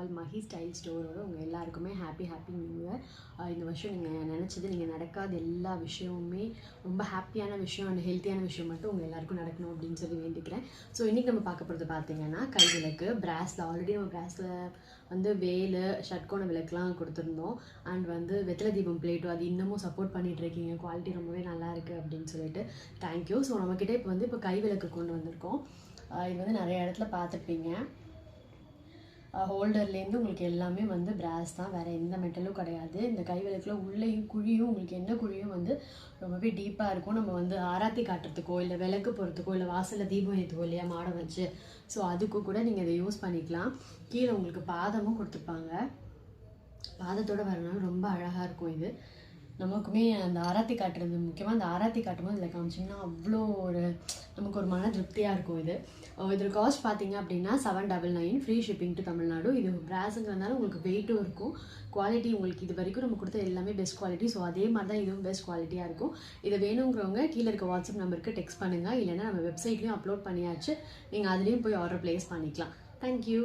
All Mahi style ஸ்டோரோட உங்கள் எல்லாருக்குமே happy new year. இந்த வருஷம் நீங்கள் நினச்சது நீங்கள் நடக்காத எல்லா விஷயமுமே ரொம்ப ஹாப்பியான விஷயம் அண்ட் ஹெல்த்தியான விஷயம் மட்டும் உங்கள் எல்லாருக்கும் நடக்கணும் அப்படின்னு சொல்லி வேண்டிக்கிறேன். ஸோ இன்றைக்கி நம்ம பார்க்க போகிறது பார்த்தீங்கன்னா கைவிளக்கு பிராஸில். ஆல்ரெடி நம்ம பிராஸில் வந்து வேலு ஷட்கோண விளக்குலாம் கொடுத்துருந்தோம். அண்ட் வந்து வெத்தலை தீபம் பிளேட்டும் அது இன்னமும் சப்போர்ட் பண்ணிகிட்ருக்கீங்க, குவாலிட்டி ரொம்பவே நல்லா இருக்குது அப்படின்னு சொல்லிட்டு தேங்க்யூ. ஸோ நம்மக்கிட்ட இப்போ கைவிளக்கு கொண்டு வந்திருக்கோம். இது வந்து நிறைய இடத்துல பார்த்துருப்பீங்க. ஹோல்டர்லேருந்து உங்களுக்கு எல்லாமே வந்து பிராஸ் தான், வேறு எந்த மெட்டலும் கிடையாது. இந்த கைவிளக்கில் உள்ளேயும் குழியும் உங்களுக்கு என்ன குழியும் வந்து ரொம்பவே டீப்பாக இருக்கும். நம்ம வந்து ஆராத்தி காட்டுறதுக்கோ இல்லை விளக்கு போகிறதுக்கோ இல்லை வாசலில் தீபம் ஏற்றுக்கோ இல்லையா மாடை வச்சு, ஸோ அதுக்கு கூட நீங்கள் இதை யூஸ் பண்ணிக்கலாம். கீழே உங்களுக்கு பாதமும் கொடுத்துருப்பாங்க, பாதத்தோடு வரனால ரொம்ப அழகாக இருக்கும். இது நமக்குமே அந்த ஆராத்தி காட்டுறது முக்கியமாக அந்த ஆராத்தி காட்டும்போது இதில் காமிச்சிங்கன்னா அவ்வளோ நமக்கு ஒரு மன திருப்தியாக இருக்கும். இதில் காஸ்ட் பார்த்தீங்க அப்படின்னா 799, ஃப்ரீ ஷிப்பிங் டு தமிழ்நாடு. இது பிராஸுங்கிறதுனால உங்களுக்கு வெயிட்டும் இருக்கும். குவாலிட்டி உங்களுக்கு இது வரைக்கும் நம்ம கொடுத்த எல்லாமே பெஸ்ட் குவாலிட்டி. ஸோ அதே மாதிரி தான் இதுவும் பெஸ்ட் குவாலிட்டியாக இருக்கும். இதை வேணுங்கிறவங்க கீழே இருக்க வாட்ஸ்அப் நம்பருக்கு டெக்ஸ்ட் பண்ணுங்கள், இல்லைன்னா நம்ம வெப்சைட்லேயும் அப்லோட் பண்ணியாச்சு, நீங்கள் அதுலேயும் போய் ஆர்டர் ப்ளேஸ் பண்ணிக்கலாம். தேங்க்யூ.